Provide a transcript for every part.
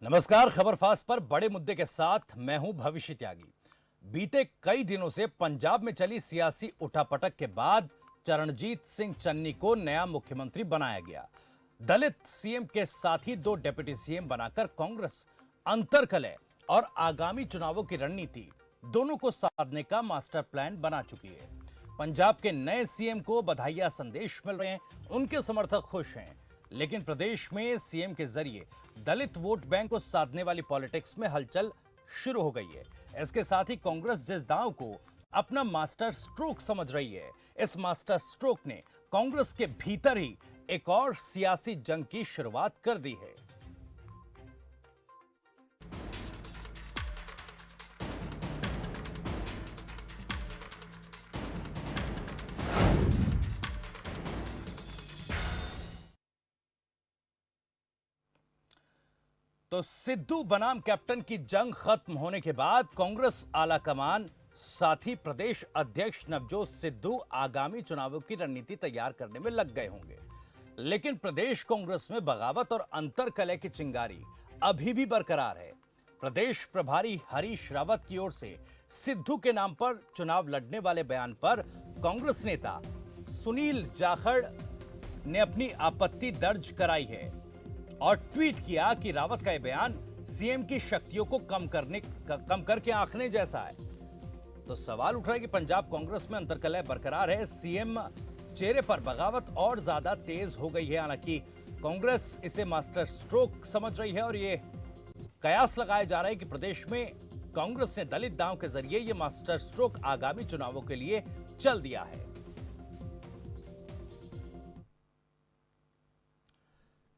नमस्कार। खबर फास्ट पर बड़े मुद्दे के साथ मैं हूं भविष्य त्यागी। बीते कई दिनों से पंजाब में चली सियासी उठापटक के बाद चरणजीत सिंह चन्नी को नया मुख्यमंत्री बनाया गया। दलित सीएम के साथ ही दो डिप्टी सीएम बनाकर कांग्रेस अंतरकलह और आगामी चुनावों की रणनीति दोनों को साधने का मास्टर प्लान बना चुकी है। पंजाब के नए सीएम को बधाइयां संदेश मिल रहे हैं, उनके समर्थक खुश हैं, लेकिन प्रदेश में सीएम के जरिए दलित वोट बैंक को साधने वाली पॉलिटिक्स में हलचल शुरू हो गई है। इसके साथ ही कांग्रेस जिस दांव को अपना मास्टर स्ट्रोक समझ रही है, इस मास्टर स्ट्रोक ने कांग्रेस के भीतर ही एक और सियासी जंग की शुरुआत कर दी है। तो सिद्धू बनाम कैप्टन की जंग खत्म होने के बाद कांग्रेस आलाकमान साथ ही प्रदेश अध्यक्ष नवजोत सिद्धू आगामी चुनावों की रणनीति तैयार करने में लग गए होंगे, लेकिन प्रदेश कांग्रेस में बगावत और अंतरकलह की चिंगारी अभी भी बरकरार है। प्रदेश प्रभारी हरीश रावत की ओर से सिद्धू के नाम पर चुनाव लड़ने वाले बयान पर कांग्रेस नेता सुनील जाखड़ ने अपनी आपत्ति दर्ज कराई है और ट्वीट किया कि रावत का यह बयान सीएम की शक्तियों को कम करके आंकने जैसा है। तो सवाल उठ रहा है कि पंजाब कांग्रेस में अंतरकलह बरकरार है, सीएम चेहरे पर बगावत और ज्यादा तेज हो गई है। हालांकि कांग्रेस इसे मास्टर स्ट्रोक समझ रही है और यह कयास लगाया जा रहा है कि प्रदेश में कांग्रेस ने दलित दांव के जरिए यह मास्टर स्ट्रोक आगामी चुनावों के लिए चल दिया है।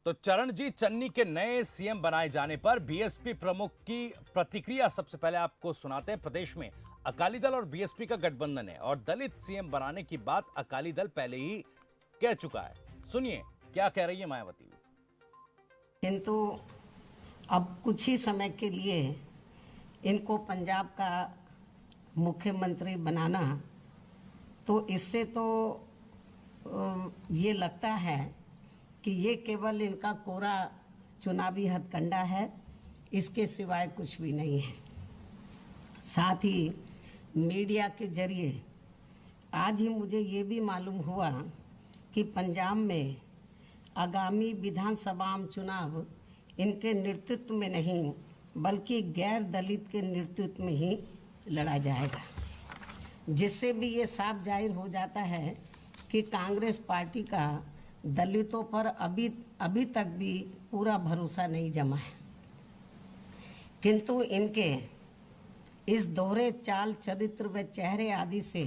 तो चरणजीत चन्नी के नए सीएम बनाए जाने पर बीएसपी प्रमुख की प्रतिक्रिया सबसे पहले आपको सुनाते हैं। प्रदेश में अकाली दल और बीएसपी का गठबंधन है और दलित सीएम बनाने की बात अकाली दल पहले ही कह चुका है। सुनिए क्या कह रही है मायावती। किंतु अब कुछ ही समय के लिए इनको पंजाब का मुख्यमंत्री बनाना, तो इससे तो ये लगता है कि ये केवल इनका कोरा चुनावी हथकंडा है, इसके सिवाय कुछ भी नहीं है। साथ ही मीडिया के जरिए आज ही मुझे ये भी मालूम हुआ कि पंजाब में आगामी विधानसभा चुनाव इनके नेतृत्व में नहीं बल्कि गैर दलित के नेतृत्व में ही लड़ा जाएगा, जिससे भी ये साफ जाहिर हो जाता है कि कांग्रेस पार्टी का दलितों पर अभी तक भी पूरा भरोसा नहीं जमा है। किंतु इनके इस दोहरे चाल चरित्र व चेहरे आदि से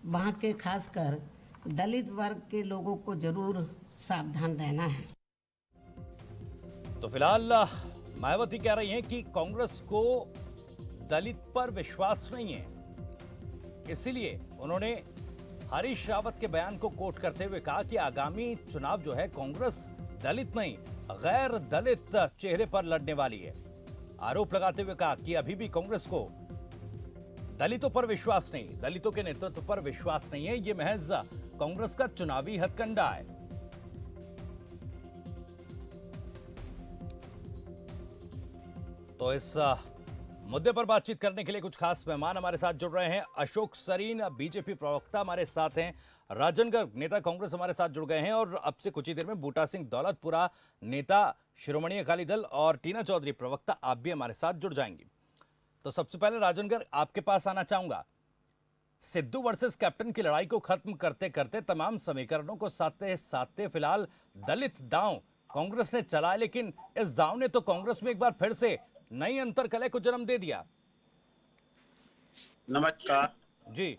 वहाँ के खासकर दलित वर्ग के लोगों को जरूर सावधान रहना है। तो फिलहाल मायावती कह रही हैं कि कांग्रेस को दलित पर विश्वास नहीं है, इसीलिए उन्होंने हरीश रावत के बयान को कोट करते हुए कहा कि आगामी चुनाव जो है कांग्रेस दलित नहीं गैर दलित चेहरे पर लड़ने वाली है। आरोप लगाते हुए कहा कि अभी भी कांग्रेस को दलितों पर विश्वास नहीं, दलितों के नेतृत्व पर विश्वास नहीं है, ये महज कांग्रेस का चुनावी हथकंडा है। तो इस मुद्दे पर बातचीत करने के लिए कुछ खास मेहमान हमारे साथ जुड़ रहे हैं। अशोक सरीन बीजेपी प्रवक्ता हमारे साथ हैं, राजन गर्ग नेता कांग्रेस हमारे साथ जुड़ गए हैं और अब से कुछ ही देर में बूटा सिंह दौलतपुरा नेता शिरोमणि अकाली दल और टीना चौधरी प्रवक्ता आप भी हमारे साथ जुड़ जाएंगी। तो सबसे पहले राजन गर्ग आपके पास आना चाहूंगा। सिद्धू वर्सेस कैप्टन की लड़ाई को खत्म करते करते तमाम समीकरणों को साधते साधते फिलहाल दलित दांव कांग्रेस ने चलाया, लेकिन इस दांव ने तो कांग्रेस में एक बार फिर से नई अंतरकलह को जन्म दे दिया। नमस्कार जी।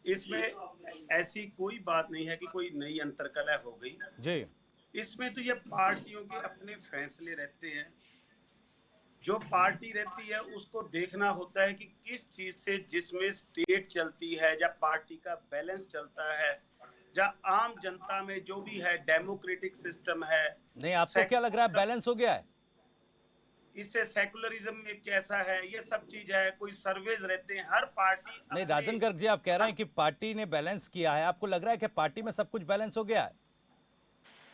इसमें ऐसी कोई बात नहीं है कि कोई नई अंतरकलह हो गई जी। इसमें तो ये पार्टियों के अपने फैसले रहते हैं। जो पार्टी रहती है उसको देखना होता है कि किस चीज से, जिसमें स्टेट चलती है या पार्टी का बैलेंस चलता है या आम जनता में जो भी है डेमोक्रेटिक सिस्टम है। नहीं, आपको क्या लग रहा है बैलेंस हो गया है? इससे सेकुलरिज्म में कैसा है, ये सब चीज है। कोई सर्वेज रहते हैं, हर पार्टी नहीं राजन गर्ग जी, आप कह रहे हैं कि पार्टी ने बैलेंस किया है, आपको लग रहा है कि पार्टी में सब कुछ बैलेंस हो गया है?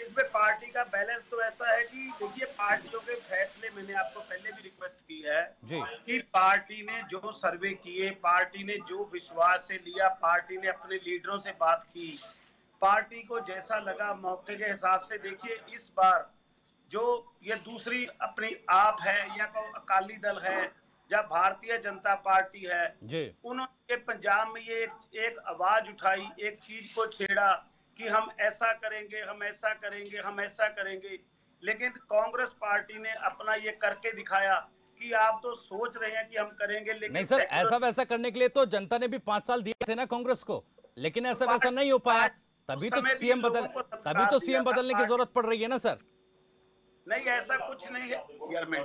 इसमें पार्टी का बैलेंस तो ऐसा है कि देखिए पार्टियों के फैसले, मैंने आपको पहले भी रिक्वेस्ट की है जी कि पार्टी ने जो सर्वे किए, पार्टी ने जो विश्वास से लिया, पार्टी ने अपने लीडरों से बात की, पार्टी को जैसा लगा मौके के हिसाब से, देखिए इस बार जो ये दूसरी अपनी आप है या अकाली दल है या भारतीय जनता पार्टी है, जी उन्होंने पंजाब में ये एक आवाज उठाई, एक चीज को छेड़ा कि हम ऐसा करेंगे, हम ऐसा करेंगे, हम ऐसा करेंगे। लेकिन कांग्रेस पार्टी ने अपना ये करके दिखाया कि आप तो सोच रहे हैं कि हम करेंगे, नहीं लेकिन सर, ऐसा वैसा करने के लिए तो जनता ने भी 5 साल दिए थे ना कांग्रेस को, लेकिन ऐसा वैसा नहीं हो पाया। तभी तो सीएम बदल तभी तो सीएम बदलने की जरूरत पड़ रही है ना सर। नहीं, ऐसा कुछ नहीं है यार, में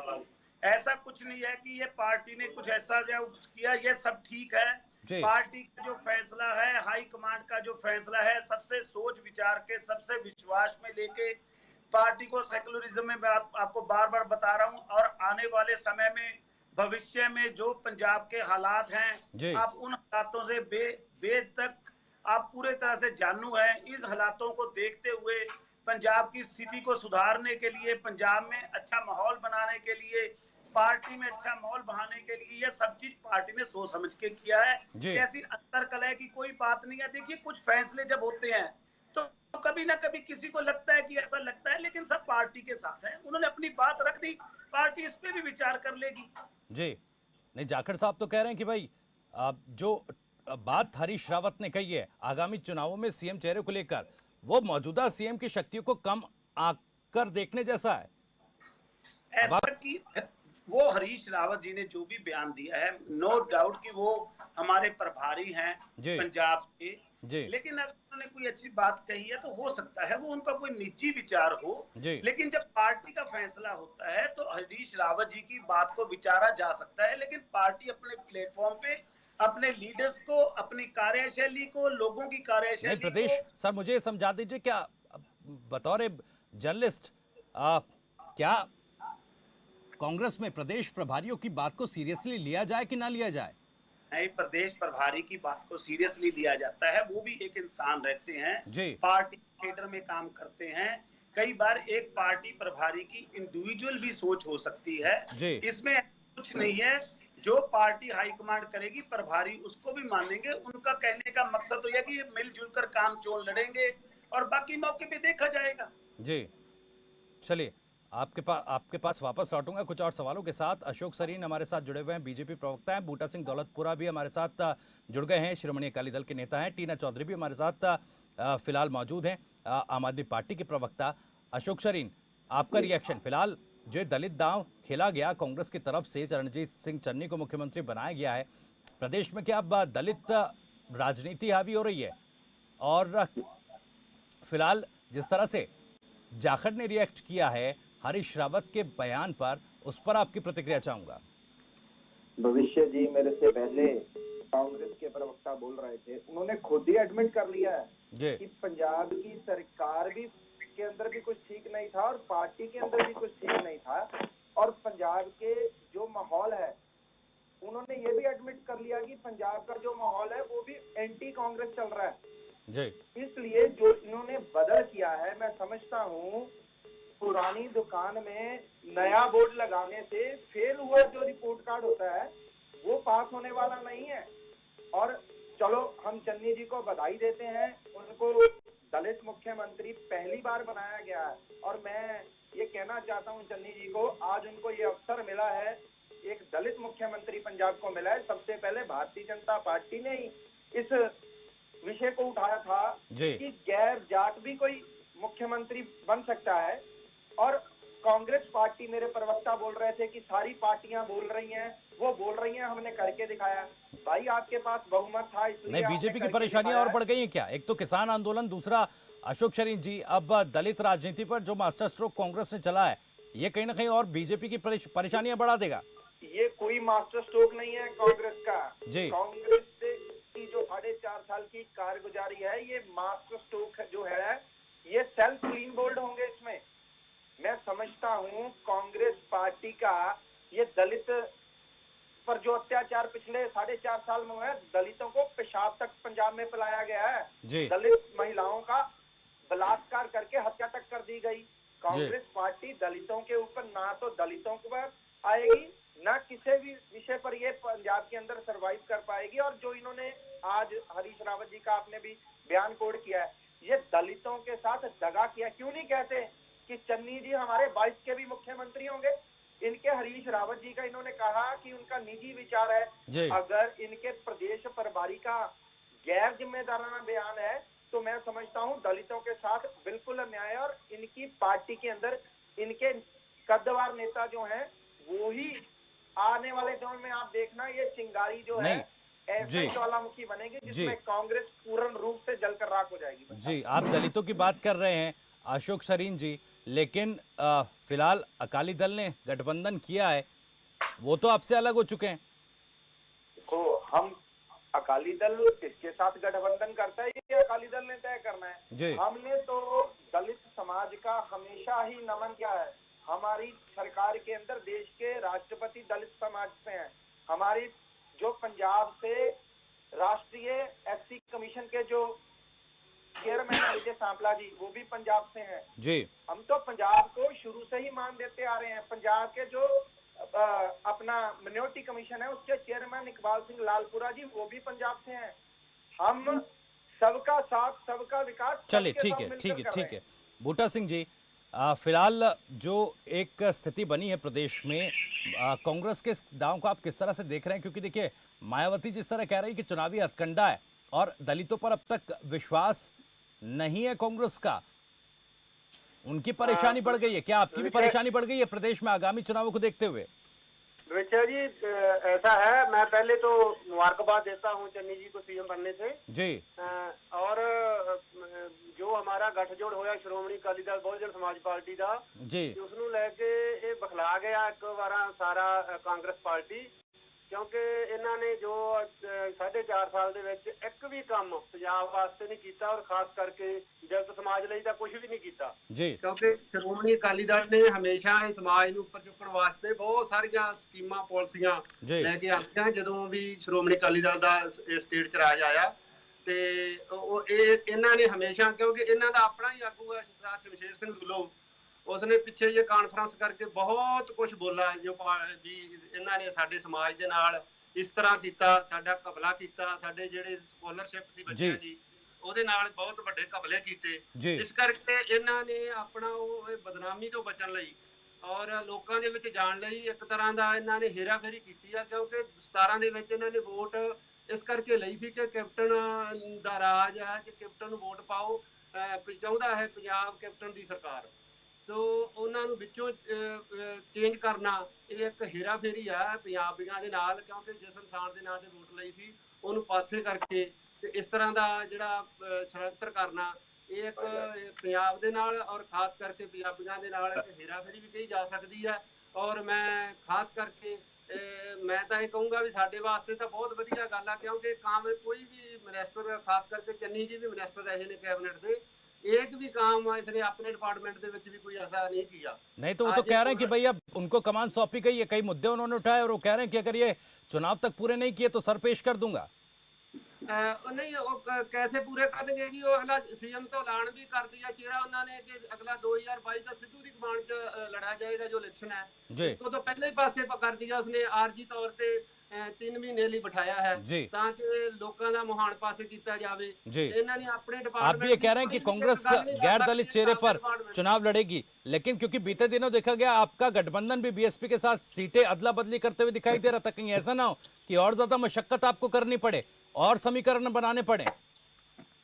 ऐसा कुछ नहीं है कि ये पार्टी ने कुछ ऐसा जो किया, ये सब ठीक है। जी पार्टी का जो फैसला है, हाई कमांड का जो फैसला है, सबसे सोच विचार के, सबसे विश्वास में लेके पार्टी को सेकुलरिज्म में, मैं आपको बार बार बता रहा हूं, और आने वाले समय में भविष्य में जो पंजाब के हालात हैं, जी आप उन हालातों से बेद तक आप पूरे तरह से जानू हैं। इस हालातों को देखते हुए पंजाब की स्थिति को सुधारने के लिए, पंजाब में अच्छा माहौल बनाने के लिए, पार्टी में अच्छा माहौल बढ़ाने के लिए, ये सब चीज पार्टी ने सोच समझ के किया है। जी ऐसी अंतर्कलह की कोई बात नहीं है। देखिए कुछ फैसले जब होते हैं तो कभी ना कभी किसी को लगता है कि ऐसा लगता है, लेकिन सब पार्टी के साथ है, उन्होंने अपनी बात रख दी, पार्टी इस पे भी विचार कर लेगी। जी नहीं, जाखड़ साहब तो कह रहे हैं कि भाई जो बात हरीश रावत ने कही है आगामी चुनावों में सीएम चेहरे को लेकर, वो मौजूदा सीएम की शक्तियों को कम आकर देखने जैसा है। अब ऐसा कि वो हरीश रावत जी ने जो भी बयान दिया है, नो डाउट कि वो हमारे प्रभारी हैं जी पंजाब के, जी लेकिन अगर उन्होंने कोई अच्छी बात कही है तो हो सकता है वो उनका कोई निजी विचार हो, जी लेकिन जब पार्टी का फैसला होता है तो हरीश रावत जी की बात को विचारा जा सकता है, लेकिन पार्टी अपने प्लेटफॉर्म पे अपने लीडर्स को, अपनी कार्यशैली को, लोगों की नहीं कार्यशैली प्रदेश को, सर, मुझे ये समझा दीजिए, क्या बतौर जर्नलिस्ट क्या कांग्रेस में प्रदेश प्रभारियों की बात को सीरियसली लिया जाए कि ना लिया जाए? नए प्रदेश प्रभारी की बात को सीरियसली लिया जाता है। वो भी एक इंसान रहते हैं, जी पार्टी कैडर में काम करते हैं। कई बार एक पार्टी प्रभारी की इंडिविजुअल भी सोच हो सकती है, जी इसमें कुछ नहीं है। जो पार्टी हाईकमांड करेगी, प्रभारी उसको भी मानेंगे। उनका कहने का मकसद तो यह कि ये मिलजुल कर काम चोल लड़ेंगे और बाकी मौके पे देखा जाएगा। जी चलिए, आपके पास वापस लौटूंगा कुछ और सवालों के साथ। अशोक सरीन हमारे साथ जुड़े हुए हैं, बीजेपी प्रवक्ता हैं। बूटा सिंह दौलतपुरा भी हमारे साथ जुड़ गए हैं, श्रोमणी अकाली दल के नेता हैं। टीना चौधरी भी हमारे साथ फिलहाल मौजूद हैं, आम आदमी पार्टी के प्रवक्ता। अशोक सरीन, आपका रिएक्शन फिलहाल जो दलित दांव खेला गया कांग्रेस की तरफ से, चरणजीत सिंह चन्नी को मुख्यमंत्री बनाया गया है, प्रदेश में क्या अब दलित राजनीति हावी हो रही है? और फिलहाल जिस तरह से जाखड़ ने रिएक्ट किया है हरीश रावत के बयान पर, उस पर आपकी प्रतिक्रिया चाहूंगा। भविष्य जी मेरे से पहले कांग्रेस के प्रवक्ता बोल रहे थे, उन्होंने खुद ही एडमिट कर लिया है कि पंजाब की सरकार भी के अंदर भी कुछ ठीक नहीं था और पार्टी के अंदर भी कुछ ठीक नहीं था, और पंजाब के जो माहौल है, उन्होंने ये भी एडमिट कर लिया कि पंजाब का जो माहौल है वो भी एंटी कांग्रेस चल रहा है जी। इसलिए जो इन्होंने बदल किया है, मैं समझता हूँ पुरानी दुकान में नया बोर्ड लगाने से फेल हुआ जो रिपोर्ट कार्ड होता है वो पास होने वाला नहीं है। और चलो हम चन्नी जी को बधाई देते हैं, उनको दलित मुख्यमंत्री पहली बार बनाया गया है, और मैं ये कहना चाहता हूँ चन्नी जी को, आज उनको ये अवसर मिला है, एक दलित मुख्यमंत्री पंजाब को मिला है। सबसे पहले भारतीय जनता पार्टी ने ही इस विषय को उठाया था कि गैर जाट भी कोई मुख्यमंत्री बन सकता है, और कांग्रेस पार्टी, मेरे प्रवक्ता बोल रहे थे कि सारी पार्टियां बोल रही हैं, वो बोल रही हैं, हमने करके दिखाया। भाई आपके पास बहुमत था, इसलिए नहीं, बीजेपी की परेशानियां और बढ़ गई हैं क्या? एक तो किसान आंदोलन, दूसरा अशोक सरीन जी अब दलित राजनीति पर जो मास्टर स्ट्रोक कांग्रेस ने चला है, ये कहीं ना कहीं और बीजेपी की परेशानियां बढ़ा देगा। ये कोई मास्टर स्ट्रोक नहीं है कांग्रेस का जी। कांग्रेस की जो 4.5 साल की कारगुजारी है, ये मास्टर स्ट्रोक जो है, ये सेल्फ क्लीन बोल्ड होंगे इसमें। मैं समझता हूँ कांग्रेस पार्टी का ये दलित पर जो अत्याचार पिछले 4.5 साल में हुआ है, दलितों को पेशाब तक पंजाब में पिलाया गया है, दलित महिलाओं का बलात्कार करके हत्या तक कर दी गई। कांग्रेस पार्टी दलितों के ऊपर ना तो दलितों के ऊपर आएगी, ना किसी भी विषय पर ये पंजाब के अंदर सरवाइव कर पाएगी। और जो इन्होंने आज हरीश रावत जी का आपने भी बयान कोड किया है, ये दलितों के साथ दगा किया। क्यों नहीं कहते कि चन्नी जी हमारे 22 के भी मुख्यमंत्री होंगे? इनके हरीश रावत जी का इन्होंने कहा कि उनका निजी विचार है। अगर इनके प्रदेश प्रभारी का गैर जिम्मेदाराना बयान है तो मैं समझता हूं दलितों के साथ बिल्कुल अन्याय। और इनकी पार्टी के अंदर इनके कद्दावर नेता जो हैं वो ही आने वाले दिनों में आप देखना, ये चिंगारी जो है ऐसे ज्वालामुखी बनेगी जिसमें कांग्रेस पूर्ण रूप से जलकर राख हो जाएगी। जी, आप दलितों की बात कर रहे हैं अशोक सरीन जी, लेकिन फिलहाल अकाली दल ने गठबंधन किया है, वो तो आपसे अलग हो चुके हैं। देखो, हम अकाली दल किसके साथ गठबंधन करता है ये अकाली दल ने तय करना है। हमने तो दलित समाज का हमेशा ही नमन किया है। हमारी सरकार के अंदर देश के राष्ट्रपति दलित समाज से हैं। हमारी जो पंजाब से राष्ट्रीय एससी कमीशन के जो चेयरमैन विजय सांपला जी, वो भी पंजाब से हैं। जी, हम तो पंजाब को शुरू से ही मान देते आ रहे हैं। पंजाब के जो अपना मिनोरिटी कमीशन है उसके चेयरमैन इकबाल सिंह लालपुरा जी, वो भी पंजाब से हैं। हम सबका साथ सबका विकास। चलिए, ठीक है बूटा सिंह जी, फिलहाल जो एक स्थिति बनी है प्रदेश में, कांग्रेस के दांव को आप किस तरह से देख रहे हैं? क्योंकि देखिए, मायावती जिस तरह कह रही कि चुनावी हथकंडा है और दलितों पर अब तक विश्वास नहीं है कांग्रेस का, उनकी परेशानी बढ़ गई है। क्या आपकी भी परेशानी बढ़ गई है प्रदेश में आगामी चुनावों को देखते हुए? विजय जी, ऐसा है, मैं पहले तो मुबारकबाद देता हूं चन्नी जी को सीएम बनने से जी। और जो हमारा गठजोड़ होया श्रोमणी अकाली दल बहुजन समाज पार्टी का जी, उसनू लेके ये बखला गया एक बार सारा कांग्रेस पार्टी, क्योंकि इन्होंने जो 4.5 साल ਦੇ ਵਿੱਚ ਇੱਕ ਵੀ ਕੰਮ ਪੰਜਾਬ ਵਾਸਤੇ ਨਹੀਂ ਕੀਤਾ और खास करके दलित समाज ਲਈ ਤਾਂ ਕੁਝ ਵੀ ਨਹੀਂ ਕੀਤਾ जी। ਕਿਉਂਕਿ ਸ਼੍ਰੋਮਣੀ ਅਕਾਲੀ ਦਲ ਨੇ ਹਮੇਸ਼ਾ ਇਹ ਸਮਾਜ ਨੂੰ ਉੱਪਰ ਚੁੱਕਣ ਵਾਸਤੇ ਬਹੁਤ ਸਾਰੀਆਂ ਸਕੀਮਾਂ ਪਾਲਿਸੀਆਂ ਲੈ ਕੇ ਆਉਂਦੀਆਂ। ਜਦੋਂ ਵੀ ਸ਼੍ਰੋਮਣੀ ਅਕਾਲੀ ਦਲ ਦਾ ਸਟੇਟ ਚ ਰਾਜ ਆਇਆ ਤੇ ਉਹ ਇਹਨਾਂ ਨੇ ਹਮੇਸ਼ਾ, ਕਿਉਂਕਿ ਇਹਨਾਂ ਦਾ ਆਪਣਾ ਹੀ ਆਗੂ ਹੈ ਸਰਦਾਰ ਸ਼ਮਸ਼ੇਰ ਸਿੰਘ ਦੁੱਲੋ, उसने पिछे ये कॉन्फ्रेंस करके बहुत कुछ बोला जो भी इन्होंने साडे समाज दे नाल इस तरह कीता, साडा कबला कीता, साडे जेडे स्कॉलरशिप सी बच्चियां जी ਉਹਦੇ ਨਾਲ ਬਹੁਤ ਵੱਡੇ ਕਬਲੇ ਕੀਤੇ। ਇਸ ਕਰਕੇ ਇਹਨਾਂ ਨੇ ਆਪਣਾ ਉਹ ਬਦਨਾਮੀ ਤੋਂ ਬਚਣ ਲਈ ਔਰ ਲੋਕਾਂ ਦੇ ਵਿੱਚ ਜਾਣ ਲਈ ਇੱਕ ਤਰ੍ਹਾਂ ਦਾ ਇਹਨਾਂ ਨੇ ਹੇਰਾਫੇਰੀ ਕੀਤੀ ਆ, ਕਿਉਂਕਿ 17 ਦੇ ਵਿੱਚ ਇਹਨਾਂ ਨੇ ਵੋਟ ਇਸ ਕਰਕੇ ਲਈ ਸੀ ਕਿ ਕੈਪਟਨ ਦਾ ਰਾਜ ਹੈ, ਕਿ ਕੈਪਟਨ ਨੂੰ ਵੋਟ ਪਾਓ, ਚਾਹੁੰਦਾ ਹੈ ਪੰਜਾਬ ਕੈਪਟਨ ਦੀ ਸਰਕਾਰ। तो उन्होंने विचों चेंज करना ये एक हेरा फेरी है पंजाबियों के नाल, क्योंकि जिस इंसान के नाम से वोट ली सी उन्होंने पासे करके इस तरह का जिहड़ा षड़यंत्र करना ये एक पंजाब के नाल और खास करके पंजाबियों के नाल एक हेरा फेरी भी कही जा सकती है। और मैं खास करके मैं तो ये कहूँगा भी साडे वास्ते तो बहुत वधिया गल है, क्योंकि काम कोई भी मिनिस्टर, खास करके चन्नी जी भी मिनिस्टर रहे ने कैबिनेट के, एक भी काम इसने अपने डिपार्टमेंट के विच भी कोई ऐसा नहीं किया। नहीं तो वो तो कह रहे हैं कि भाई अब उनको कमान सौंपी गई है, कई मुद्दे उन्होंने उठाए और वो कह रहे हैं कि अगर ये चुनाव तक पूरे नहीं किए तो सर पेश कर दूंगा। नहीं, वो कैसे पूरे करेंगे जी? वो अगला सीएम तो ऐलान भी कर दिया चेहरा उन्होंने कि अगला 2022 का सिद्धू की कमान च लड़ा जाएगा जो इलेक्शन है, इसको तो पहले ही पासे कर दिया उसने, आरजी तौर पर 3 महीने लिए बिठाया है ताकि लोगों का मुहान पासे किया जाए। इन्होंने अपने डिपार्टमेंट, आप भी ये कह रहे हैं कि कांग्रेस गैर दलित चेहरे पर चुनाव लड़ेगी, लेकिन क्योंकि बीते दिनों देखा गया आपका गठबंधन भी बीएसपी के साथ सीटें अदला बदली करते हुए दिखाई दे रहा था, कहीं ऐसा ना हो कि और ज्यादा मशक्कत आपको करनी पड़े और समीकरण बनाने पड़े?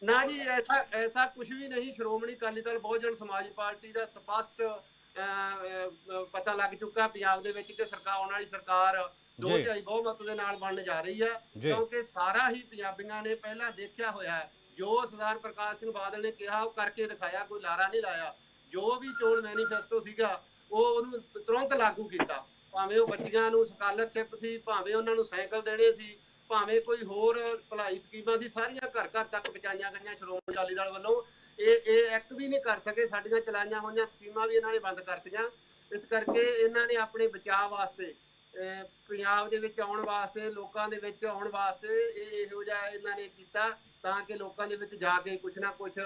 ना जी, ऐसा कुछ भी नहीं। श्रोमणी अकाली दल बहुजन समाज पार्टी का स्पष्ट पता लग चुका पंजाब दे विच कि सरकार आने वाली सरकार 2.5 बहुमत के नाल बनने जा रही है, क्योंकि सारा ही पंजाबियों ने पहला देखा होया है। जो सरदार प्रकाश सिंह बादल ने कहा वो करके दिखाया, कोई लारा नहीं लाया। जो भी चोण मैनीफेस्टो सीगा वो उन्होंने तुरंत लागू किया, भावें वो बच्चियां नूं स्कॉलरशिप सी, भावें उन्होंने साइकिल देने सी, भावें कोई होर भलाई स्कीमां सी, सारियां घर घर तक पहुंचाईयां गईयां श्रोमणी अकाली दल वालों। ये एक्ट भी नहीं कर सके, साडियां चलाईयां होईयां स्कीमां भी इन्होंने बंद करतियां। इस करके इन्होंने अपने बचाव वास्ते पंजाब दे विच आउण वास्ते, लोकां दे विच आउण वास्ते इहो जिहा इन्हां ने कीता ਤਾਂ ਕਿ ਲੋਕਾਂ ਦੇ ਵਿੱਚ ਜਾ ਕੇ ਕੁਛ ਨਾ ਕੁਛ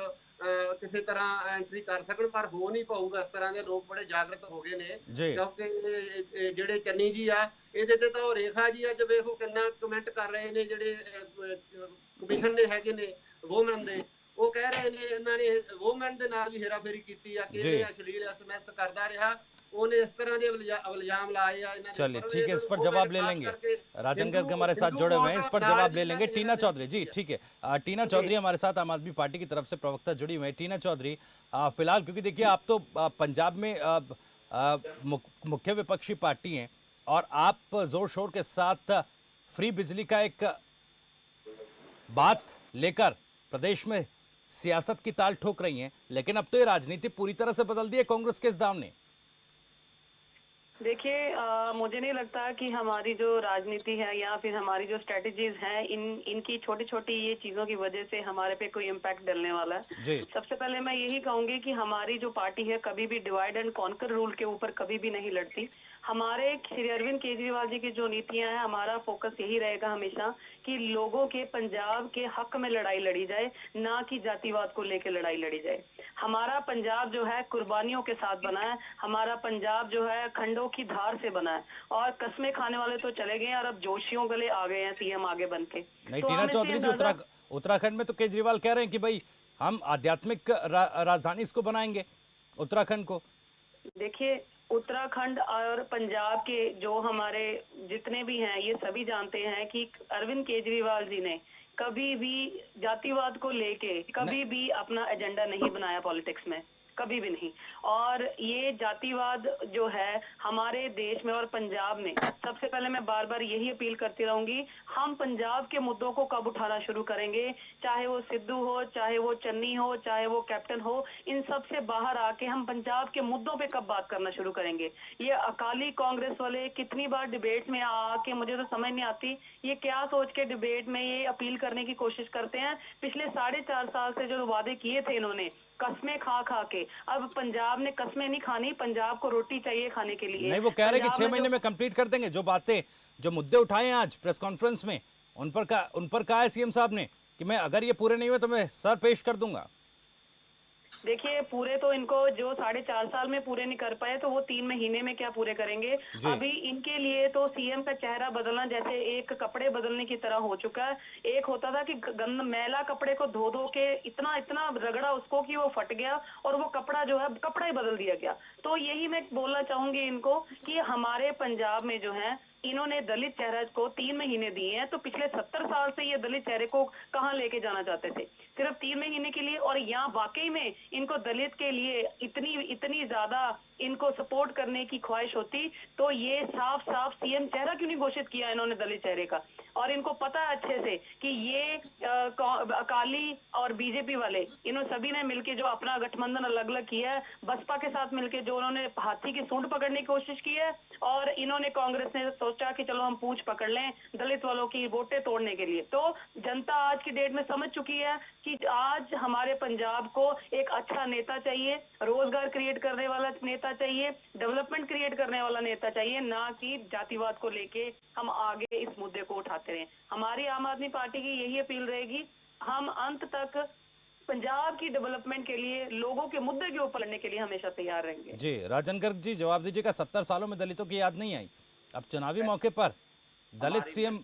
ਕਿਸੇ ਤਰ੍ਹਾਂ ਐਂਟਰੀ ਕਰ ਸਕਣ, ਪਰ ਹੋ ਨਹੀਂ ਪਾਊਗਾ। ਇਸ ਤਰ੍ਹਾਂ ਦੇ ਲੋਕ ਬੜੇ ਜਾਗਰਤ ਹੋ ਗਏ ਨੇ, ਕਿਉਂਕਿ ਜਿਹੜੇ ਚੰਨੀ ਜੀ ਆ ਇਹਦੇ ਤੇ ਤਾਂ ਉਹ ਰੇਖਾ ਜੀ ਆ, ਜਿਵੇਂ ਉਹ ਕਿੰਨਾ ਕਮੈਂਟ ਕਰ ਰਹੇ ਨੇ ਜਿਹੜੇ ਕਮਿਸ਼ਨ ਦੇ ਹੈਗੇ ਨੇ ਵੋਮਨ ਦੇ, ਉਹ ਕਹਿ ਰਹੇ ਨੇ ਇਹਨਾਂ ਨੇ ਵੋਮਨ ਦੇ ਨਾਲ ਵੀ ਹੇਰਾਫੇਰੀ ਕੀਤੀ ਆ, ਕਿ ਇਹ ਅਸ਼ਲੀਲ SMS ਕਰਦਾ ਰਿਹਾ, उन्हें इस तरह के इल्जाम लाए या चलिए ठीक है, इस पर जवाब ले लेंगे। राजन गर्ग हमारे साथ जुड़े हुए हैं, इस पर जवाब ले लेंगे। टीना चौधरी जी, ठीक है, टीना चौधरी हमारे साथ आम आदमी पार्टी की तरफ से प्रवक्ता जुड़ी हुई है। टीना चौधरी, फिलहाल क्योंकि देखिए आप तो पंजाब में मुख्य विपक्षी पार्टी हैं और आप जोर शोर के साथ फ्री बिजली का एक बात लेकर प्रदेश में सियासत की ताल ठोक रही हैं, लेकिन अब तो ये राजनीति पूरी तरह से बदल दी है कांग्रेस के इस दाव ने। देखिए, मुझे नहीं लगता कि हमारी जो राजनीति है या फिर हमारी जो स्ट्रेटजीज हैं इनकी छोटी छोटी ये चीजों की वजह से हमारे पे कोई इम्पैक्ट डलने वाला है। सबसे पहले मैं यही कहूंगी कि हमारी जो पार्टी है कभी भी डिवाइड एंड कॉन्कर रूल के ऊपर कभी भी नहीं लड़ती। हमारे श्री अरविंद केजरीवाल जी की जो नीतियां हैं, हमारा फोकस यही रहेगा हमेशा कि लोगों के पंजाब के हक में लड़ाई लड़ी जाए, ना कि जातिवाद को लेकर लड़ाई लड़ी जाए। हमारा पंजाब जो है कुर्बानियों के साथ बना है, हमारा पंजाब जो है खंडों की धार से बना है, और कस्में खाने वाले तो चले गए और अब जोशियों गले आ गए हैं सीएम आगे बन के। नहीं, टीना चौधरी जी, उत्तराखंड में तो केजरीवाल कह रहे हैं कि भाई हम आध्यात्मिक राजधानी इसको बनाएंगे उत्तराखंड को। देखिए, उत्तराखंड और पंजाब के जो हमारे जितने भी हैं ये सभी जानते हैं कि अरविंद केजरीवाल जी ने कभी भी जातिवाद को लेके कभी भी अपना एजेंडा नहीं बनाया पॉलिटिक्स में, कभी भी नहीं। और ये जातिवाद जो है हमारे देश में और पंजाब में, सबसे पहले मैं बार बार यही अपील करती रहूंगी, हम पंजाब के मुद्दों को कब उठाना शुरू करेंगे, चाहे वो सिद्धू हो, चाहे वो चन्नी हो, चाहे वो कैप्टन हो, इन सब से बाहर आके हम पंजाब के मुद्दों पे कब बात करना शुरू करेंगे। ये अकाली कांग्रेस वाले कितनी बार डिबेट में आके, मुझे तो समझ नहीं आती ये क्या सोच के डिबेट में ये अपील करने की कोशिश करते हैं। पिछले 4.5 साल से जो वादे किए थे इन्होंने, कस्में खा खा के, अब पंजाब ने कस्में नहीं खानी, पंजाब को रोटी चाहिए खाने के लिए। नहीं, वो कह रहे हैं कि 6 महीने में कंप्लीट कर देंगे। जो बातें, जो मुद्दे उठाए हैं आज प्रेस कॉन्फ्रेंस में, उन पर कहा है सीएम साहब ने कि मैं अगर ये पूरे नहीं हुए तो मैं सर पेश कर दूंगा। देखिए, पूरे तो इनको जो 4.5 साल में पूरे नहीं कर पाए तो वो 3 महीने में क्या पूरे करेंगे। अभी इनके लिए तो सीएम का चेहरा बदलना जैसे एक कपड़े बदलने की तरह हो चुका है। एक होता था कि मैला कपड़े को धो धो के इतना इतना रगड़ा उसको कि वो फट गया और वो कपड़ा जो है कपड़ा ही बदल दिया गया। तो यही मैं बोलना चाहूंगी इनको कि हमारे पंजाब में जो है इन्होंने दलित चेहरे को 3 महीने दिए हैं, तो पिछले 70 साल से ये दलित चेहरे को कहां लेके जाना चाहते थे, सिर्फ 3 महीने के लिए। और यहाँ वाकई में इनको दलित के लिए इतनी ज्यादा इनको सपोर्ट करने की ख्वाहिश होती तो ये साफ साफ सीएम चेहरा क्यों नहीं घोषित किया इन्होंने दलित चेहरे का। और इनको पता है अच्छे से कि ये अकाली और बीजेपी वाले इन्होंने सभी ने मिलकर जो अपना गठबंधन अलग अलग किया है, बसपा के साथ मिलकर जो उन्होंने हाथी की सूंड पकड़ने की कोशिश की है, और इन्होंने कांग्रेस ने सोचा कि चलो हम पूंछ पकड़ लें दलित वालों की वोटें तोड़ने के लिए। तो जनता आज की डेट में समझ चुकी है कि आज हमारे पंजाब को एक अच्छा नेता चाहिए, रोजगार क्रिएट करने वाला नेता चाहिए, डेवलपमेंट क्रिएट करने वाला नेता चाहिए, ना कि जातिवाद को लेके हम आगे इस मुद्दे को उठाते रहें। हमारी आम आदमी पार्टी की यही अपील रहेगी, हम अंत तक पंजाब की डेवलपमेंट के लिए, लोगों के मुद्दे के ऊपर लड़ने के लिए हमेशा तैयार रहेंगे। जी, राजन गर्ग जी, जवाब दीजिएगा। 70 सालों में दलितों की याद नहीं आई, अब चुनावी मौके पर दलित सीएम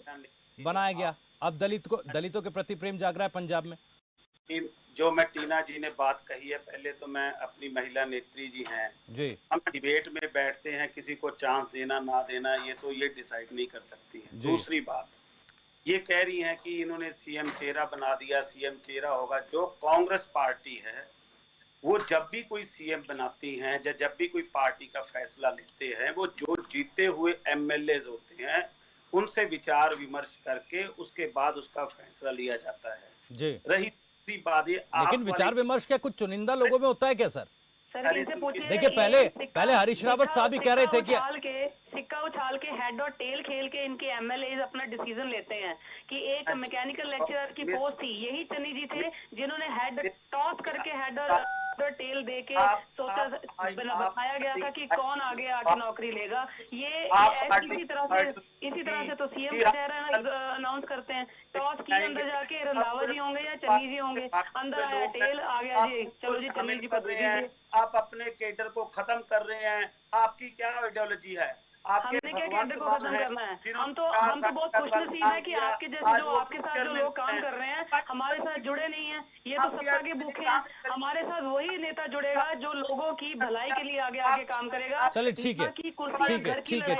बनाया गया, अब दलितों के प्रति प्रेम जाग रहा है पंजाब में। जो मैं टीना जी ने बात कही है, पहले तो मैं अपनी महिला नेत्री जी हैं जी, हम डिबेट में बैठते हैं, किसी को चांस देना ना देना ये डिसाइड नहीं कर सकती है। दूसरी बात ये कह रही हैं कि इन्होंने सीएम चेहरा बना दिया, सीएम चेहरा होगा। जो कांग्रेस पार्टी है वो जब भी कोई सीएम बनाती हैं, जब भी कोई पार्टी का फैसला लेते हैं, वो जो जीते हुए एमएलए होते हैं उनसे विचार विमर्श करके उसके बाद उसका फैसला लिया जाता है जी। रही बात, लेकिन विचार विमर्श क्या कुछ चुनिंदा लोगों में होता है क्या सर? देखिए, पहले हरिश रावत साहब भी कह रहे थे कि सिक्का उछाल के हेड और टेल खेल के इनके एमएलए अपना डिसीजन लेते हैं कि एक मैकेनिकल लेक्चरर की पोस्ट थी, यही चन्नी जी थे जिन्होंने हेड टॉस करके हेड बॉर्डर टेल दे के सोचा बताया गया था कि कौन आगे आके नौकरी लेगा। ये इसी तरह से तो सीएम का चेहरा अनाउंस करते हैं। टॉस की अंदर जाके रंधावा जी होंगे या चन्नी जी होंगे, अंदर आया टेल, आ गया जी, चलो जी चन्नी जी को दे दीजिए। आप अपने कैडर को खत्म कर रहे हैं। आपकी क्या आइडियोलॉजी है? हमने क्या कैडर को खत्म करना है? हम तो बहुत खुशनसीब है कि आपके जैसे जो आपके साथ जो लोग काम कर रहे हैं हमारे साथ जुड़े नहीं है। ये तो सत्ता के भूखे हैं। हमारे साथ वही नेता जुड़ेगा जो लोगों की भलाई के लिए आगे आगे काम करेगा। चलिए ठीक है, ठीक है।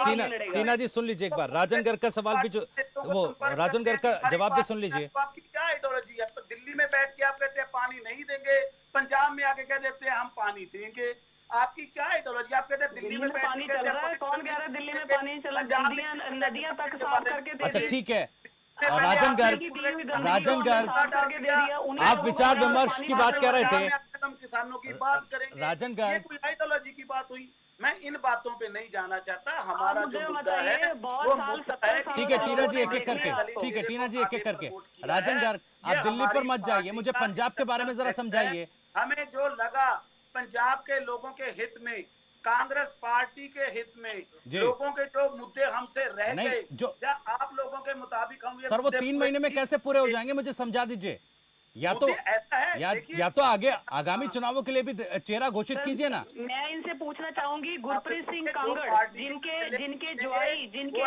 टीना जी सुन लीजिए एक बार, राजन गर्ग का सवाल भी जो वो राजन गर्ग का जवाब भी सुन लीजिए। आपकी क्या आइडियोलॉजी है? दिल्ली में बैठ के आप कहते हैं पानी नहीं देंगे, पंजाब में आके कह देते हैं हम पानी देंगे। आपकी क्या आइडियोलॉजी? आप कहते हैं दिल्ली में पानी चल रहा है, कौन कह रहा है दिल्ली में पानी चल रहा है? नदियां तक साफ करके दे। अच्छा ठीक है, राजन गर्ग आप विचार विमर्श की बात कर रहे थे, किसानों की बात करेंगे, राजन गर्ग कोई आइडियोलॉजी की बात हुई? मैं इन बातों पे नहीं जाना चाहता। हमारा जो मुद्दा है वो मुद्दा है। ठीक है टीना जी एक एक करके, ठीक है टीना जी एक एक करके। राजन गर्ग आप दिल्ली पर मत जाइए, मुझे पंजाब के बारे में जरा समझाइए। हमें जो लगा पंजाब के लोगों के हित में, कांग्रेस पार्टी के हित में, लोगों के जो मुद्दे हमसे रह गए, जो आप लोगों के मुताबिक हम सर वो 3 महीने में कैसे पूरे हो जाएंगे, मुझे समझा दीजिए। या तो या तो आगे आगामी चुनावों के लिए भी चेहरा घोषित कीजिए ना। मैं इनसे पूछना चाहूंगी, गुरप्रीत सिंह कांगड़ जिनके ज्वाई जिनके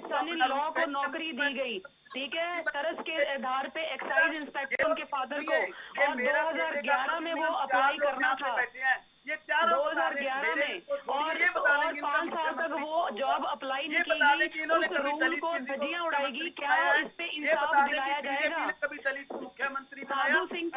सन इन लॉ को नौकरी दी गई, ठीक है, तरस के आधार पे एक्साइज इंस्पेक्टर उनके फादर को, और 2011 में वो अप्लाई करना था, ये 2011 में, और 5 साल तक वो जॉब अप्लाई नहीं की, उस रूल को धज्जियां उड़ाएगी। क्या इस पे इंसाफ दिलाया जाएगा? कभी दलित को मुख्यमंत्री साधु सिंह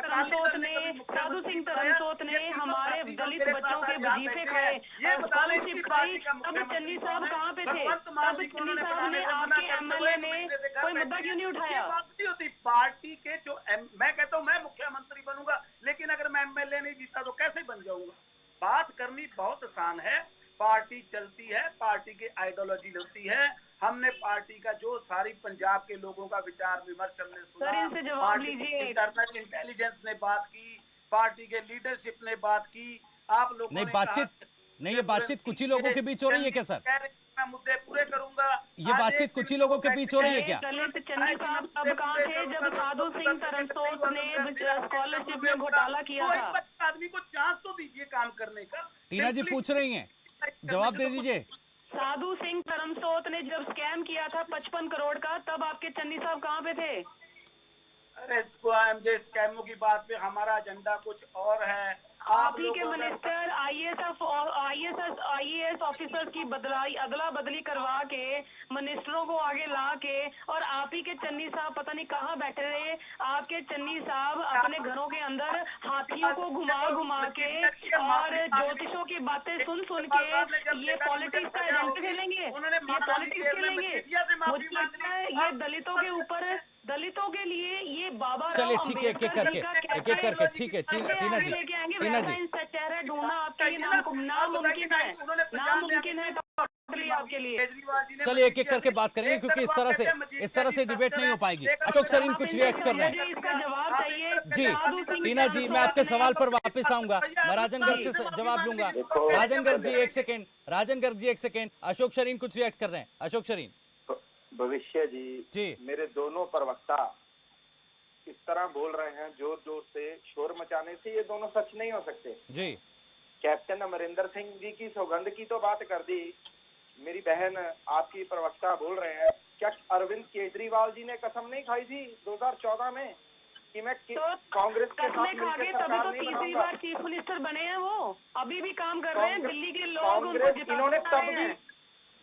धर्मसोत ने हमारे दलित बच्चों के वजीफे खाए, स्कॉलरशिप खाई, तब चन्नी साहब कहाँ पे थे? तब चन्नी साहब ने आपके एमएलए ने कोई मुद्दा क्यों नहीं उठाया? बात नहीं होती पार्टी के जो मैं कहता हूँ मैं मुख्यमंत्री बनूंगा, लेकिन अगर मैं एमएलए नहीं जीता तो कैसे बन जाऊंगा? बात करनी बहुत आसान है। पार्टी चलती है, पार्टी की आइडियोलॉजी होती है। हमने पार्टी का जो सारी पंजाब के लोगों का विचार विमर्श हमने सुना, पार्टी इंटरनल इंटेलिजेंस ने बात की, पार्टी के लीडरशिप ने बात की, आप लोगों ने बातचीत नहीं, ये बातचीत कुछ ही लोगों के बीच हो रही है क्या सर? मैं मुद्दे पूरे करूंगा। ये बातचीत कुछ ही लोगों के बीच हो रही है क्या? दलित चन्नी साहब तब कहाँ थे जब साधु सिंह धर्मसोत ने स्कॉलरशिप में घोटाला किया था? आदमी को चांस तो दीजिए काम करने का। टीना जी पूछ रही हैं, जवाब दे दीजिए। साधु सिंह धर्मसोत ने जब स्कैम किया था 55 करोड़ का, तब आपके चन्नी साहब कहाँ पे थे? अरे स्कैमों की बात पे हमारा एजेंडा कुछ और है। आप ही के मिनिस्टर आईएएस ऑफिसर्स की अदला बदली करवा के मिनिस्टरों को आगे ला के, और आप ही के चन्नी साहब पता नहीं कहाँ बैठे रहे। आपके चन्नी साहब अपने घरों के अंदर हाथियों को घुमा के और ज्योतिषों की बातें सुन के ये पॉलिटिक्स का एजेंडा खेलेंगे, ये पॉलिटिक्स खेलेंगे। मुझे लगता है ये दलितों के लिए ये बाबा चलिए ठीक है, एक एक करके ठीक है टीना जी चेहरा ढूंढना आपके लिए नामुमकिन है आपके लिए। चलिए एक एक करके बात करेंगे, क्योंकि इस तरह से डिबेट नहीं हो पाएगी। अशोक सरीन कुछ रिएक्ट कर रहे हैं। इसका जवाब चाहिए जी टीना जी, मैं आपके सवाल पर वापस आऊंगा, मैं राजन गर्ग से जवाब लूंगा। राजन गर्ग जी एक सेकेंड, अशोक सरीन कुछ रिएक्ट कर रहे हैं। अशोक सरीन। भविष्य जी, मेरे दोनों प्रवक्ता इस तरह बोल रहे हैं जोर जोर से, शोर मचाने से, ये दोनों सच नहीं हो सकते जी। कैप्टन अमरिंदर सिंह जी की सौगंध की तो बात कर दी, मेरी बहन आपकी प्रवक्ता बोल रहे हैं, क्या अरविंद केजरीवाल जी ने कसम नहीं खाई थी 2014 में कि मैं कांग्रेस के साथ मिलकर सरकार नहीं तीसरी बार चीफ मिनिस्टर बने हैं? वो अभी भी काम कर रहे हैं, दिल्ली के लोग इन्होंने तब भी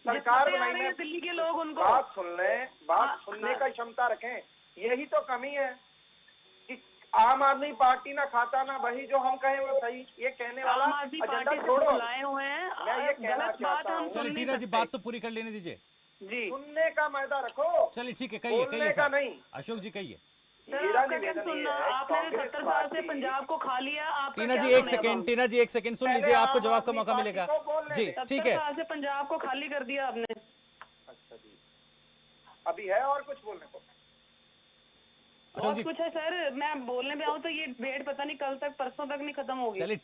सरकार बनाई है, दिल्ली के लोग उनको बात सुनने का क्षमता रखें। यही तो कमी है कि आम आदमी पार्टी ना खाता ना वही जो हम कहें वो सही, ये कहने वाला एजेंडा छोड़ो। लाए हुए हैं, मैं ये कहना चाहता हूँ। चलिए टीना जी बात तो पूरी कर लेने दीजिए जी, सुनने का मैदा रखो। चलिए ठीक है, कहिए का नहीं। अशोक जी कहिए। आपने 70 साल से पंजाब को खा लिया। टीना जी एक सेकंड सुन लीजिए, आपको जवाब का मौका मिलेगा जी। ठीक है, 70 साल से पंजाब को खाली कर दिया आपने। अच्छा जी, अभी है और कुछ बोलने को? अशोक जी कुछ है सर, मैं बोलने में आऊँ तो ये डिबेट पता नहीं कल तक परसों तक नहीं खत्म होगी। चलिए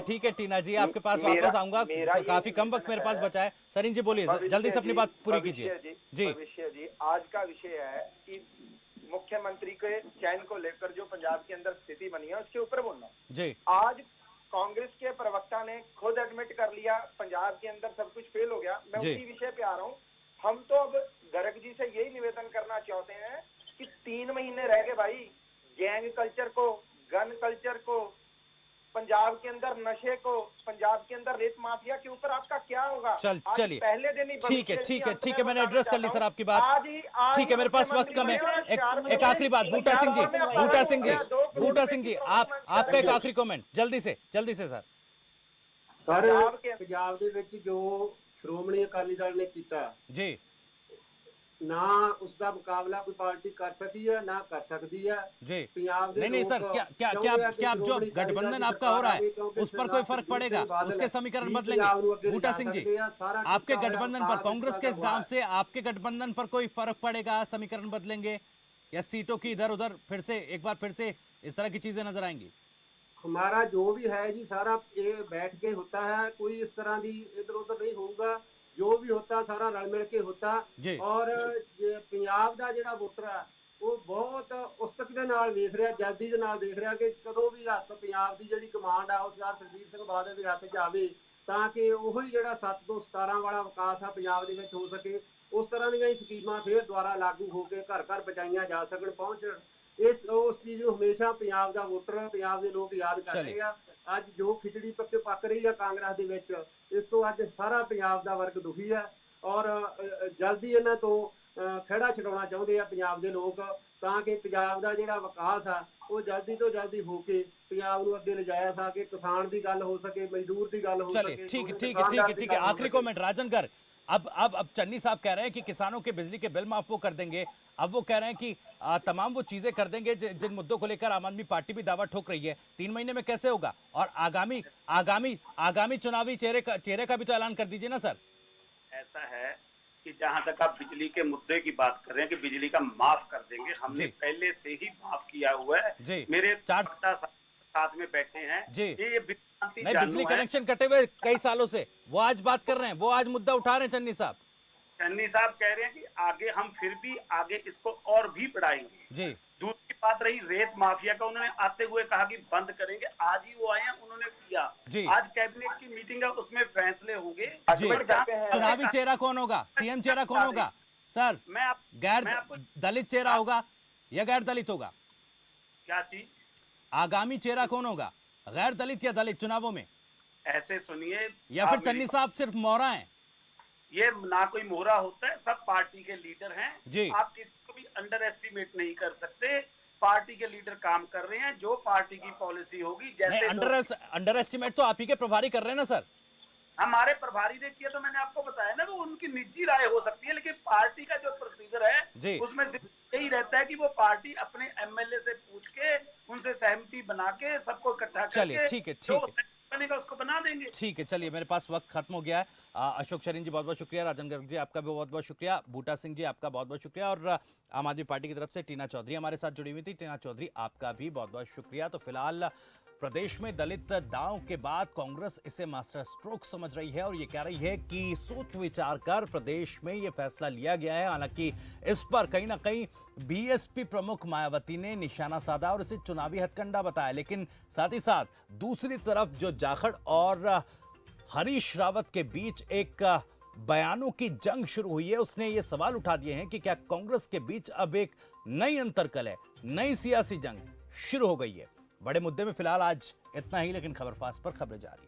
ठीक है टीना जी, आपके पास वापस आऊंगा, काफी कम वक्त मेरे पास बचा है। सरीन जी बोलिए, जल्दी से अपनी बात पूरी कीजिए। जी भविष्य जी, आज का विषय है कि मुख्यमंत्री के चयन को लेकर जो पंजाब के अंदर स्थिति बनी है उसके ऊपर बोलना जी। आज कांग्रेस के प्रवक्ता ने खुद एडमिट कर लिया पंजाब के अंदर सब कुछ फेल हो गया। मैं उसी विषय पे आ रहा हूँ। हम तो अब गर्ग जी से यही निवेदन करना चाहते हैं कि 3 महीने रह गए भाई, गैंग कल्चर को, गन कल्चर को, पंजाब के अंदर नशे को, पंजाब के अंदर रेत माफिया के ऊपर आपका क्या होगा? चलिए पहले दिन ही ठीक है, मैंने एड्रेस कर ली सर आपकी बात। ठीक है, मेरे पास वक्त कम है। एक आखिरी बात, बूटा सिंह जी आपका एक आखिरी कमेंट जल्दी से सर। ਪੰਜਾਬ ਦੇ ਵਿੱਚ ਜੋ ਸ਼੍ਰੋਮਣੀ ਅਕਾਲੀ ਦਲ ਨੇ ਕੀਤਾ ਜੀ, ਨਾ ਉਸ ਦਾ ਮੁਕਾਬਲਾ ਕੋਈ ਪਾर्टी कर सकी है ना कर सकती है जी। पंजाब नहीं सर, क्या जो गठबंधन आपका हो रहा है उस पर कोई फर्क पड़ेगा? उसके समीकरण बदलेंगे बूटा सिंह जी? आपके गठबंधन पर, कांग्रेस के नाम से आपके गठबंधन पर कोई फर्क पड़ेगा? समीकरण बदलेंगे या सीटों की इधर उधर एक बार फिर से इस तरह की चीजें नजर आएंगी? हमारा जो भी है जी सारा ये बैठ के होता है, कोई इस तरह की इधर उधर नहीं होगा। जो भी होता सारा रल मिल के होता। और पंजाब ਦਾ ਜਿਹੜਾ ਵੋਟਰ ਹੈ ਉਹ ਬਹੁਤ ਉਸਤਕ ਦੇ ਨਾਲ ਵੇਖ ਰਿਹਾ, ਜਲਦੀ ਦੇ ਨਾਲ ਦੇਖ ਰਿਹਾ ਕਿ ਕਦੋਂ ਵੀ ਹੱਥ ਪੰਜਾਬ ਦੀ ਜਿਹੜੀ ਕਮਾਂਡ ਆ ਉਹ ਸਰਦਾਰ ਸੁਖਬੀਰ ਸਿੰਘ ਬਾਦਲ ਦੇ ਹੱਥ 'ਚ ਆਵੇ, ਤਾਂ ਕਿ ਉਹੀ ਜਿਹੜਾ 7 ਤੋਂ 17 ਵਾਲਾ ਵਿਕਾਸ ਆ ਪੰਜਾਬ ਦੇ ਵਿੱਚ ਹੋ ਸਕੇ। ਉਸ ਤਰ੍ਹਾਂ ਦੀਆਂ ਹੀ ਸਕੀਮਾਂ ਫੇਰ ਦੁਆਰਾ ਲਾਗੂ ਹੋ ਕੇ ਘਰ ਘਰ ਪਹੁੰਚਾਈਆਂ ਜਾ ਸਕਣ, ਪਹੁੰਚਣ। ਉਸ ਚੀਜ਼ ਨੂੰ ਹਮੇਸ਼ਾ ਪੰਜਾਬ ਦਾ ਵੋਟਰ, ਪੰਜਾਬ ਦੇ ਲੋਕ ਯਾਦ ਕਰ ਰਹੇ ਆ। ਅੱਜ ਜੋ ਖਿਚੜੀ ਪੱਕ ਰਹੀ ਆ ਕਾਂਗਰਸ ਦੇ ਵਿੱਚ, ਇਸ ਤੋਂ ਅੱਜ ਸਾਰਾ ਪੰਜਾਬ ਦਾ ਵਰਗ ਦੁਖੀ ਹੈ। ਔਰ ਜਲਦੀ ਇਹਨਾਂ ਤੋਂ ਖਹਿੜਾ ਛਡਾਉਣਾ ਚਾਹੁੰਦੇ ਆ ਪੰਜਾਬ ਦੇ ਲੋਕ, ਤਾਂ ਕਿ ਪੰਜਾਬ ਦਾ ਜਿਹੜਾ ਵਿਕਾਸ ਆ ਉਹ ਜਲਦੀ ਤੋਂ ਜਲਦੀ ਹੋ ਕੇ ਪੰਜਾਬ ਨੂੰ ਅੱਗੇ ਲਿਜਾਇਆ ਸਕੇ, ਕਿਸਾਨ ਦੀ ਗੱਲ ਹੋ ਸਕੇ, मजदूर ਦੀ ਗੱਲ ਹੋ ਸਕੇ। ठीक है। आखिरी कमेंट राजनगर। अब चन्नी साहब कह रहे हैं कि किसानों के बिजली के बिल माफ वो कर देंगे। अब वो कह रहे हैं कि तमाम वो चीजें कर देंगे जिन मुद्दों को लेकर आम आदमी पार्टी भी दावा ठोक रही है। 3 महीने में कैसे होगा? और आगामी चुनावी चेहरे का भी तो ऐलान कर दीजिए ना सर। ऐसा है कि जहां तक आप बिजली के मुद्दे की बात कर रहे हैं कि बिजली का माफ कर देंगे, हमने पहले से ही माफ किया हुआ है। मेरे 4 साथ में बैठे हैं जी। ये बिजली कनेक्शन कटे हुए कई सालों से, वो आज बात कर रहे हैं, वो आज मुद्दा उठा रहे हैं चन्नी साहब कह रहे हैं कि आगे हम फिर भी आगे इसको और भी बढ़ाएंगे जी। दूसरी बात रही रेत माफिया का, उन्होंने आते हुए कहा कि बंद करेंगे, आज ही वो आए हैं, उन्होंने किया जी। आज कैबिनेट की मीटिंग है, उसमें फैसले होंगे जी। चुनावी चेहरा कौन होगा? सीएम चेहरा कौन होगा सर? गैर दलित चेहरा होगा या गैर दलित होगा? क्या चीज? आगामी चेहरा कौन होगा, गैर दलित या दलित चुनावों में? ऐसे सुनिए, या फिर चन्नी साहब सिर्फ मोहरा हैं? ये ना कोई मोहरा होता है, सब पार्टी के लीडर हैं जी। आप किसी को भी अंडर एस्टिमेट नहीं कर सकते। पार्टी के लीडर काम कर रहे हैं, जो पार्टी की पॉलिसी होगी। जैसे अंडर एस्टिमेट तो आप ही के प्रभारी कर रहे हैं ना सर? हमारे प्रभारी ने किया तो मैंने आपको बताया ना, वो उनकी निजी राय हो सकती है, लेकिन पार्टी का जो प्रोसीजर है उसमें सिर्फ यही रहता है कि वो पार्टी अपने एमएलए से पूछ के, उनसे सहमति बना के, सबको इकट्ठा करके ठीक है बनेगा उसको बना देंगे। ठीक है, चलिए मेरे पास वक्त खत्म हो गया है। अशोक शरीन जी बहुत बहुत शुक्रिया, राजन गर्ग जी आपका भी बहुत बहुत शुक्रिया, बूटा सिंह जी आपका बहुत बहुत शुक्रिया, और आम आदमी पार्टी की तरफ से टीना चौधरी हमारे साथ जुड़ी हुई थी। टीना चौधरी आपका भी बहुत बहुत शुक्रिया। तो फिलहाल प्रदेश में दलित दांव के बाद कांग्रेस इसे मास्टर स्ट्रोक समझ रही है और ये कह रही है कि सोच विचार कर प्रदेश में ये फैसला लिया गया है। हालांकि इस पर कहीं ना कहीं बीएसपी प्रमुख मायावती ने निशाना साधा और इसे चुनावी हथकंडा बताया, लेकिन साथ ही साथ दूसरी तरफ जो जाखड़ और हरीश रावत के बीच एक बयानों की जंग शुरू हुई है, उसने ये सवाल उठा दिए हैं कि क्या कांग्रेस के बीच अब एक नई अंतर्कल है, नई सियासी जंग शुरू हो गई है। बड़े मुद्दे में फिलहाल आज इतना ही, लेकिन खबर फास्ट पर खबरें जारी।